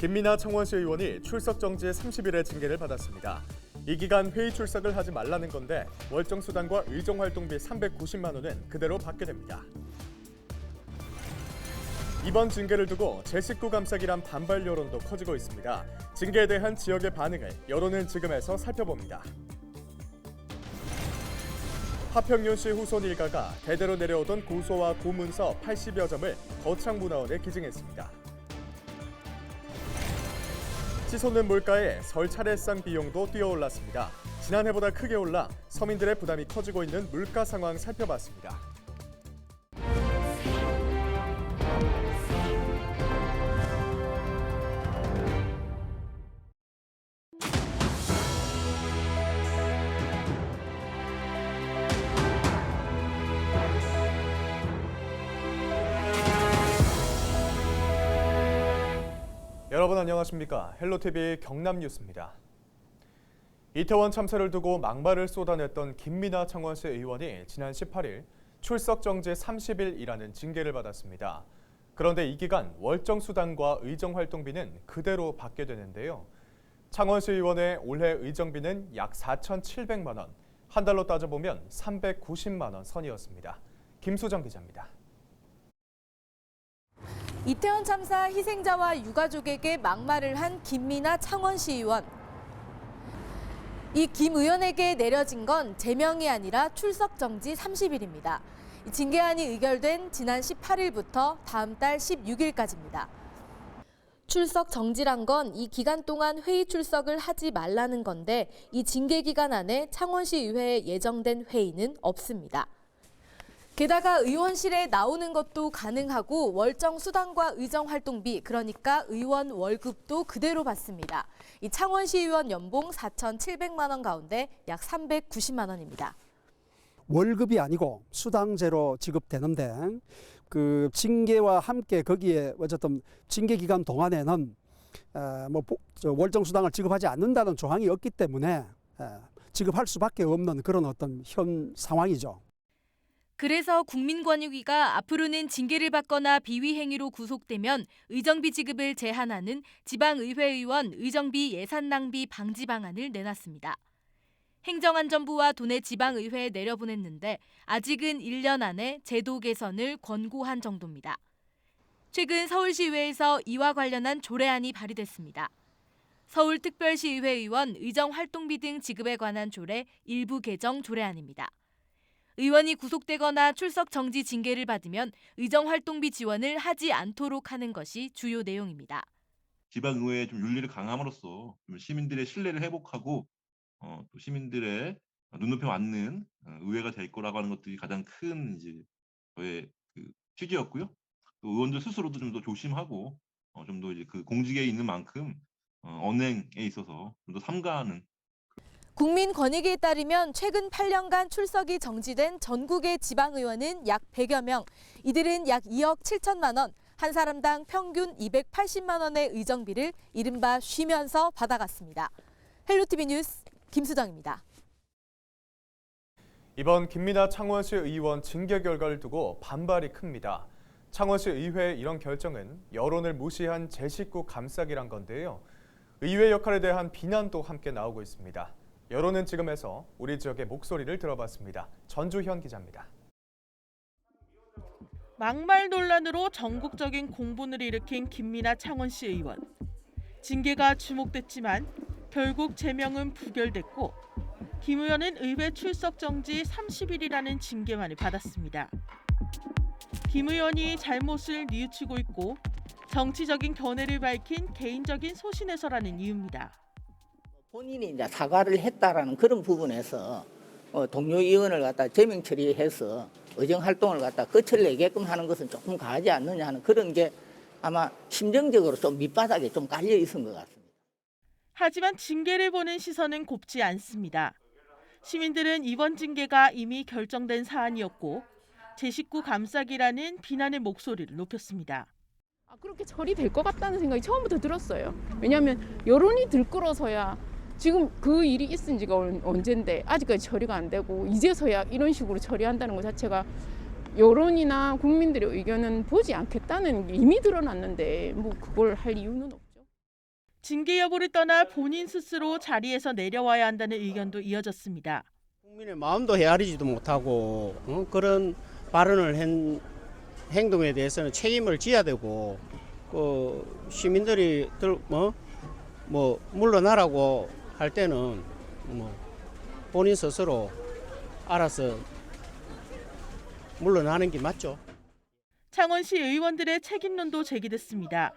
김민아 창원시 의원이 출석 정지 30일의 징계를 받았습니다. 이 기간 회의 출석을 하지 말라는 건데 월정 수당과 의정 활동비 390만 원은 그대로 받게 됩니다. 이번 징계를 두고 제 식구 감싸기란 반발 여론도 커지고 있습니다. 징계에 대한 지역의 반응을 여론은 지금에서 살펴봅니다. 하평윤 씨 후손 일가가 대대로 내려오던 고소와 고문서 80여 점을 거창문화원에 기증했습니다. 치솟는 물가에 설 차례상 비용도 뛰어올랐습니다. 지난해보다 크게 올라 서민들의 부담이 커지고 있는 물가 상황 살펴봤습니다. 여러분 안녕하십니까? 헬로TV 경남뉴스입니다. 이태원 참사를 두고 막말을 쏟아냈던 김민아 창원시 의원이 지난 18일 출석 정지 30일이라는 징계를 받았습니다. 그런데 이 기간 월정 수당과 의정 활동비는 그대로 받게 되는데요. 창원시 의원의 올해 의정비는 약 4,700만 원, 한 달로 따져보면 390만 원 선이었습니다. 김수정 기자입니다. 이태원 참사 희생자와 유가족에게 막말을 한 김민아 창원시 의원. 이 김 의원에게 내려진 건 제명이 아니라 출석 정지 30일입니다. 징계안이 의결된 지난 18일부터 다음 달 16일까지입니다. 출석 정지란 건 이 기간 동안 회의 출석을 하지 말라는 건데 이 징계 기간 안에 창원시 의회에 예정된 회의는 없습니다. 게다가 의원실에 나오는 것도 가능하고 월정 수당과 의정 활동비, 그러니까 의원 월급도 그대로 받습니다. 이 창원시 의원 연봉 4,700만 원 가운데 약 390만 원입니다. 월급이 아니고 수당제로 지급되는데 그 징계와 함께 거기에 어쨌든 징계 기간 동안에는 월정 수당을 지급하지 않는다는 조항이 없기 때문에 지급할 수밖에 없는 그런 어떤 현 상황이죠. 그래서 국민권익위가 앞으로는 징계를 받거나 비위 행위로 구속되면 의정비 지급을 제한하는 지방의회의원 의정비 예산 낭비 방지 방안을 내놨습니다. 행정안전부와 도내 지방의회에 내려보냈는데 아직은 1년 안에 제도 개선을 권고한 정도입니다. 최근 서울시의회에서 이와 관련한 조례안이 발의됐습니다. 서울특별시의회의원 의정활동비 등 지급에 관한 조례 일부 개정 조례안입니다. 의원이 구속되거나 출석 정지 징계를 받으면 의정활동비 지원을 하지 않도록 하는 것이 주요 내용입니다. 지방의회의 좀 윤리를 강함으로써 시민들의 신뢰를 회복하고 또 시민들의 눈높이에 맞는 의회가 될 거라고 하는 것들이 가장 큰 이제 저의 그 취지였고요. 또 의원들 스스로도 좀 더 조심하고 좀 더 이제 그 공직에 있는 만큼 언행에 있어서 좀 더 삼가하는. 국민권익위에 따르면 최근 8년간 출석이 정지된 전국의 지방의원은 약 100여 명. 이들은 약 2억 7천만 원, 한 사람당 평균 280만 원의 의정비를 이른바 쉬면서 받아갔습니다. 헬로TV 뉴스 김수정입니다. 이번 김민아 창원시 의원 징계 결과를 두고 반발이 큽니다. 창원시 의회의 이런 결정은 여론을 무시한 제 식구 감싸기란 건데요. 의회 역할에 대한 비난도 함께 나오고 있습니다. 여론은 지금에서 우리 지역의 목소리를 들어봤습니다. 전주현 기자입니다. 막말 논란으로 전국적인 공분을 일으킨 김민아 창원시 의원. 징계가 주목됐지만 결국 제명은 부결됐고 김 의원은 의회 출석 정지 30일이라는 징계만을 받았습니다. 김 의원이 잘못을 뉘우치고 있고 정치적인 견해를 밝힌 개인적인 소신에서라는 이유입니다. 본인이 이제 사과를 했다라는 그런 부분에서 동료 의원을 갖다 제명 처리해서 의정 활동을 갖다 거쳐내게끔 하는 것은 조금 가하지 않느냐 하는 그런 게 아마 심정적으로 좀 밑바닥에 좀 깔려 있은 것 같습니다. 하지만 징계를 보는 시선은 곱지 않습니다. 시민들은 이번 징계가 이미 결정된 사안이었고 제 식구 감싸기라는 비난의 목소리를 높였습니다. 그렇게 처리될 것 같다는 생각이 처음부터 들었어요. 왜냐하면 여론이 들끓어서야 지금 그 일이 있은 지가 언젠데 아직까지 처리가 안 되고 이제서야 이런 식으로 처리한다는 것 자체가 여론이나 국민들의 의견은 보지 않겠다는 게 이미 드러났는데 뭐 그걸 할 이유는 없죠. 징계 여부를 떠나 본인 스스로 자리에서 내려와야 한다는 의견도 이어졌습니다. 국민의 마음도 헤아리지도 못하고 그런 발언을 한 행동에 대해서는 책임을 져야 되고 시민들이 물러나라고 할 때는 본인 스스로 알아서 물러나는 게 맞죠. 창원시 의원들의 책임론도 제기됐습니다.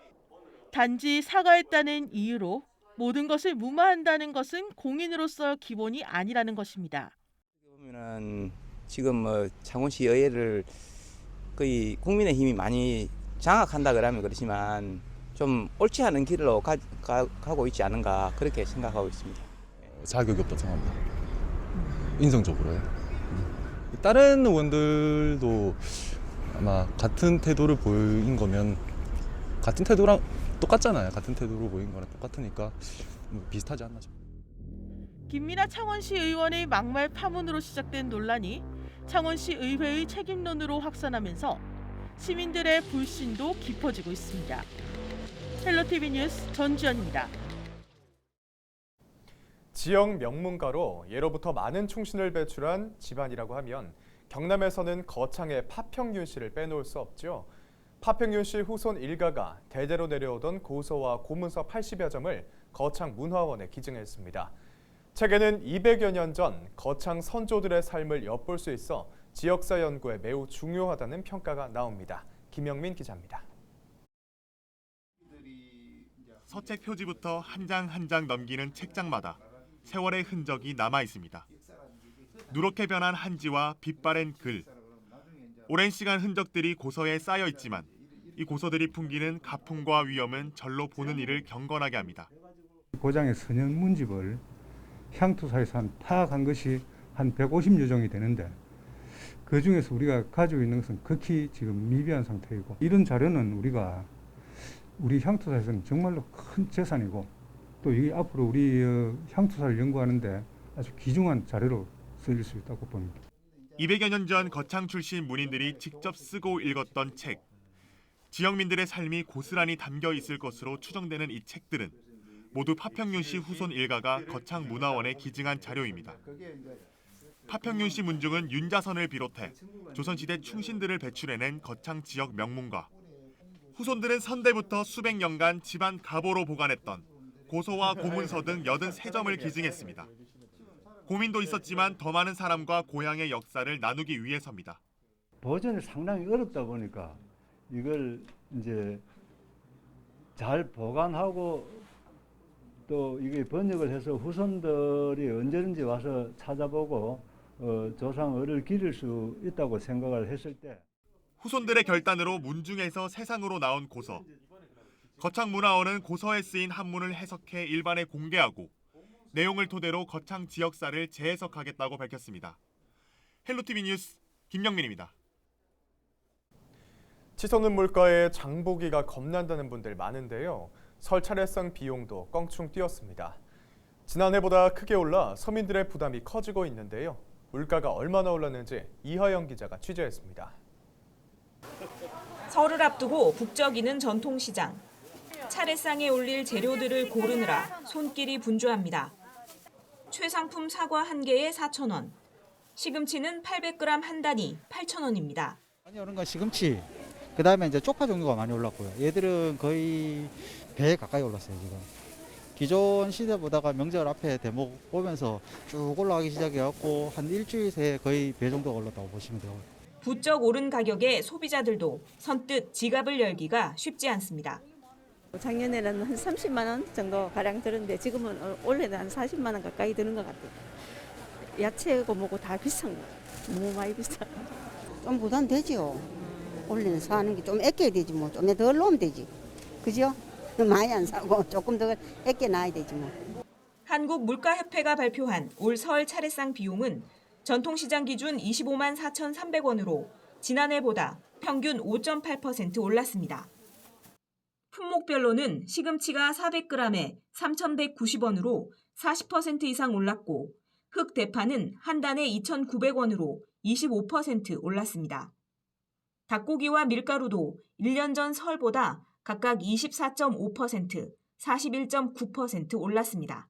단지 사과했다는 이유로 모든 것을 무마한다는 것은 공인으로서 기본이 아니라는 것입니다. 보면은 지금 창원시 의회를 거의 국민의힘이 많이 장악한다 그러면 그렇지만 좀 옳지 않은 길로 가고 있지 않은가 그렇게 생각하고 있습니다. 자격이 없다고 생각합니다. 인성적으로요. 다른 의원들도 아마 같은 태도를 보인 거면 같은 태도랑 똑같잖아요. 같은 태도로 보인 거랑 똑같으니까 비슷하지 않나 싶어요. 김민하 창원시 의원의 막말 파문으로 시작된 논란이 창원시 의회의 책임론으로 확산하면서 시민들의 불신도 깊어지고 있습니다. 헬로티비 뉴스 전주연입니다. 지역 명문가로 예로부터 많은 충신을 배출한 집안이라고 하면 경남에서는 거창의 파평윤 씨를 빼놓을 수 없죠. 파평윤 씨 후손 일가가 대대로 내려오던 고서와 고문서 80여 점을 거창 문화원에 기증했습니다. 책에는 200여 년 전 거창 선조들의 삶을 엿볼 수 있어 지역사 연구에 매우 중요하다는 평가가 나옵니다. 김영민 기자입니다. 서책 표지부터 한 장 한 장 넘기는 책장마다 세월의 흔적이 남아 있습니다. 누렇게 변한 한지와 빛바랜 글, 오랜 시간 흔적들이 고서에 쌓여 있지만 이 고서들이 풍기는 가풍과 위험은 절로 보는 이를 경건하게 합니다. 고장의 선연 문집을 향토사에서 타악한 것이 한 150여 종이 되는데 그 중에서 우리가 가지고 있는 것은 극히 지금 미비한 상태이고 이런 자료는 우리 향토사에서는 정말로 큰 재산이고 또 이게 앞으로 우리 향토사를 연구하는데 아주 귀중한 자료로 쓰일 수 있다고 봅니다. 200여 년 전 거창 출신 문인들이 직접 쓰고 읽었던 책. 지역민들의 삶이 고스란히 담겨 있을 것으로 추정되는 이 책들은 모두 파평윤 씨 후손 일가가 거창 문화원에 기증한 자료입니다. 파평윤 씨 문중은 윤자선을 비롯해 조선시대 충신들을 배출해낸 거창 지역 명문가. 후손들은 선대부터 수백 년간 집안 가보로 보관했던 고서와 고문서 등 83점을 기증했습니다. 고민도 있었지만 더 많은 사람과 고향의 역사를 나누기 위해서입니다. 보존이 상당히 어렵다 보니까 이걸 이제 잘 보관하고 또 이게 번역을 해서 후손들이 언제든지 와서 찾아보고 조상을 기릴 수 있다고 생각을 했을 때 후손들의 결단으로 문중에서 세상으로 나온 고서. 거창문화원은 고서에 쓰인 한문을 해석해 일반에 공개하고 내용을 토대로 거창 지역사를 재해석하겠다고 밝혔습니다. 헬로티비 뉴스 김영민입니다. 치솟는 물가에 장보기가 겁난다는 분들 많은데요. 설 차례상 비용도 껑충 뛰었습니다. 지난해보다 크게 올라 서민들의 부담이 커지고 있는데요. 물가가 얼마나 올랐는지 이하영 기자가 취재했습니다. 설을 앞두고 북적이는 전통시장. 차례상에 올릴 재료들을 고르느라 손길이 분주합니다. 최상품 사과 1개에 4,000원, 시금치는 800g 한 단위 8,000원입니다. 많이 오른 건 시금치, 그다음에 이제 쪽파 종류가 많이 올랐고요. 얘들은 거의 배에 가까이 올랐어요 지금. 기존 시대보다가 명절 앞에 대목 보면서 쭉 올라가기 시작해갖고 한 일주일 새에 거의 배 정도가 올랐다고 보시면 돼요. 부쩍 오른 가격에 소비자들도 선뜻 지갑을 열기가 쉽지 않습니다. 작년에는 한 30만 원 정도 가량 들었는데 지금은 올해는 한 40만 원 가까이 드는 것 같아요. 야채고 뭐고 다 비싼 거. 너무 많이 비싸. 좀 부담되지요. 올해는 사는 게 좀 아껴야 되지 뭐. 좀 덜 놓으면 되지. 그죠? 많이 안 사고 조금 더 아껴 놔야 되지 뭐. 한국물가협회가 발표한 올 설 차례상 비용은 전통시장 기준 25만 4,300원으로 지난해보다 평균 5.8% 올랐습니다. 품목별로는 시금치가 400g에 3,190원으로 40% 이상 올랐고 흑대파는 한 단에 2,900원으로 25% 올랐습니다. 닭고기와 밀가루도 1년 전 설보다 각각 24.5%, 41.9% 올랐습니다.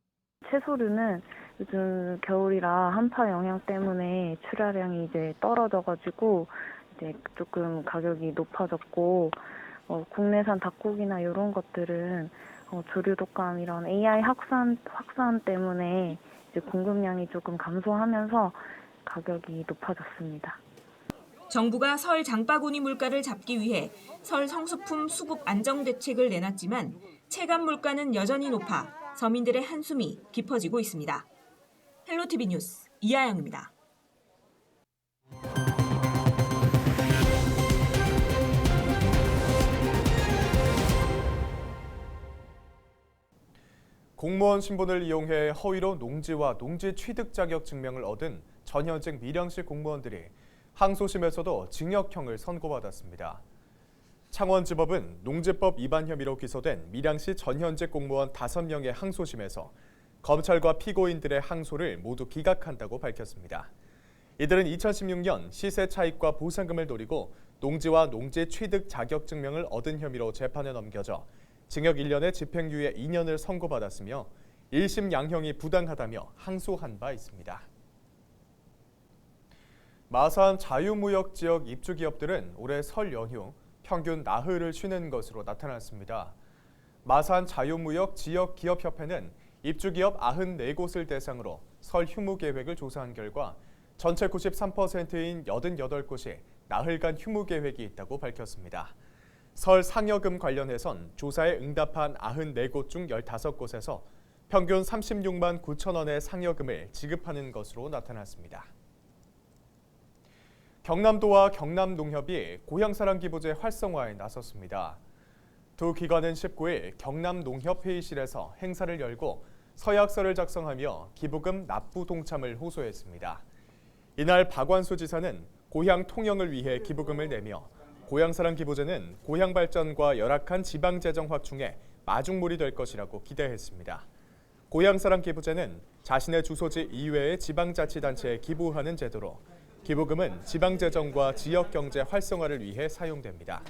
채소류는 요즘 겨울이라 한파 영향 때문에 출하량이 이제 떨어져가지고 이제 조금 가격이 높아졌고, 국내산 닭고기나 이런 것들은 조류 독감 이런 AI 확산 때문에 이제 공급량이 조금 감소하면서 가격이 높아졌습니다. 정부가 설 장바구니 물가를 잡기 위해 설 성수품 수급 안정 대책을 내놨지만 체감 물가는 여전히 높아 서민들의 한숨이 깊어지고 있습니다. 헬로티비 뉴스 이하영입니다. 공무원 신분을 이용해 허위로 농지와 농지 취득 자격 증명을 얻은 전현직 밀양시 공무원들이 항소심에서도 징역형을 선고받았습니다. 창원지법은 농지법 위반 혐의로 기소된 밀양시 전현직 공무원 5명의 항소심에서 검찰과 피고인들의 항소를 모두 기각한다고 밝혔습니다. 이들은 2016년 시세 차익과 보상금을 노리고 농지와 농지 취득 자격 증명을 얻은 혐의로 재판에 넘겨져 징역 1년에 집행유예 2년을 선고받았으며 1심 양형이 부당하다며 항소한 바 있습니다. 마산 자유무역지역 입주기업들은 올해 설 연휴 평균 나흘을 쉬는 것으로 나타났습니다. 마산 자유무역지역기업협회는 입주기업 94곳을 대상으로 설 휴무 계획을 조사한 결과 전체 93%인 88곳이 나흘간 휴무 계획이 있다고 밝혔습니다. 설 상여금 관련해선 조사에 응답한 94곳 중 15곳에서 평균 36만 9천 원의 상여금을 지급하는 것으로 나타났습니다. 경남도와 경남농협이 고향사랑기부제 활성화에 나섰습니다. 두 기관은 19일 경남농협회의실에서 행사를 열고 서약서를 작성하며 기부금 납부 동참을 호소했습니다. 이날 박완수 지사는 고향 통영을 위해 기부금을 내며 고향사랑기부제는 고향 발전과 열악한 지방재정 확충에 마중물이 될 것이라고 기대했습니다. 고향사랑기부제는 자신의 주소지 이외의 지방자치단체에 기부하는 제도로 기부금은 지방재정과 지역경제 활성화를 위해 사용됩니다.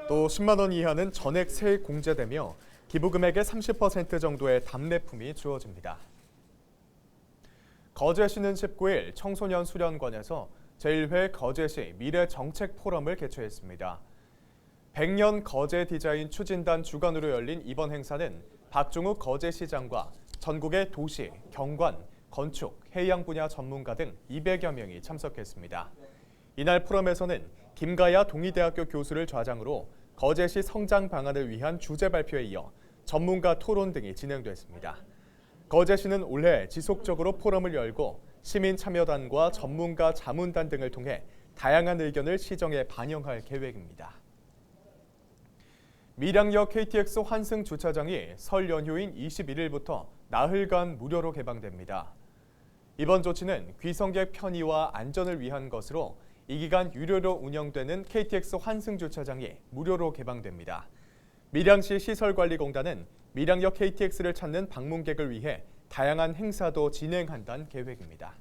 또 10만 원 이하는 전액 세액 공제되며 기부금액의 30% 정도의 답례품이 주어집니다. 거제시는 19일 청소년 수련관에서 제1회 거제시 미래정책 포럼을 개최했습니다. 100년 거제 디자인 추진단 주관으로 열린 이번 행사는 박종욱 거제시장과 전국의 도시, 경관, 건축, 해양 분야 전문가 등 200여 명이 참석했습니다. 이날 포럼에서는 김가야 동의대학교 교수를 좌장으로 거제시 성장 방안을 위한 주제 발표에 이어 전문가 토론 등이 진행됐습니다. 거제시는 올해 지속적으로 포럼을 열고 시민 참여단과 전문가 자문단 등을 통해 다양한 의견을 시정에 반영할 계획입니다. 밀양역 KTX 환승 주차장이 설 연휴인 21일부터 나흘간 무료로 개방됩니다. 이번 조치는 귀성객 편의와 안전을 위한 것으로 이 기간 유료로 운영되는 KTX 환승 주차장이 무료로 개방됩니다. 밀양시 시설관리공단은 밀양역 KTX를 찾는 방문객을 위해 다양한 행사도 진행한다는 계획입니다.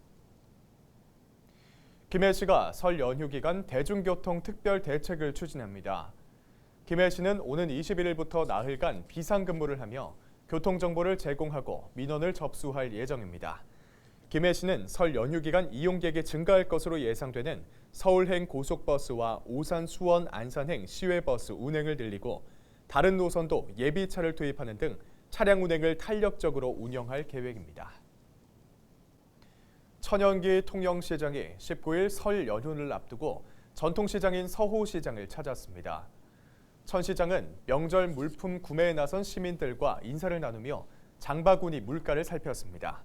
김해시가 설 연휴 기간 대중교통 특별 대책을 추진합니다. 김해시는 오는 21일부터 나흘간 비상근무를 하며 교통정보를 제공하고 민원을 접수할 예정입니다. 김해시는 설 연휴 기간 이용객이 증가할 것으로 예상되는 서울행 고속버스와 오산, 수원, 안산행 시외버스 운행을 늘리고 다른 노선도 예비차를 투입하는 등 차량 운행을 탄력적으로 운영할 계획입니다. 천연기 통영시장이 19일 설 연휴를 앞두고 전통시장인 서호시장을 찾았습니다. 천 시장은 명절 물품 구매에 나선 시민들과 인사를 나누며 장바구니 물가를 살폈습니다.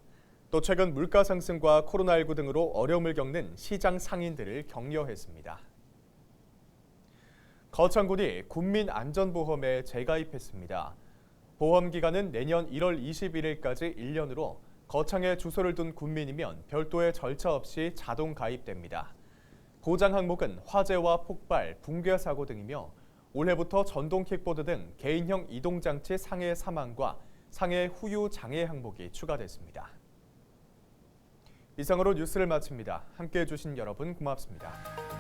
또 최근 물가 상승과 코로나19 등으로 어려움을 겪는 시장 상인들을 격려했습니다. 거창군이 국민안전보험에 재가입했습니다. 보험 기간은 내년 1월 21일까지 1년으로 거창에 주소를 둔 군민이면 별도의 절차 없이 자동 가입됩니다. 보장 항목은 화재와 폭발, 붕괴 사고 등이며 올해부터 전동 킥보드 등 개인형 이동장치 상해 사망과 상해 후유 장애 항목이 추가됐습니다. 이상으로 뉴스를 마칩니다. 함께해 주신 여러분 고맙습니다.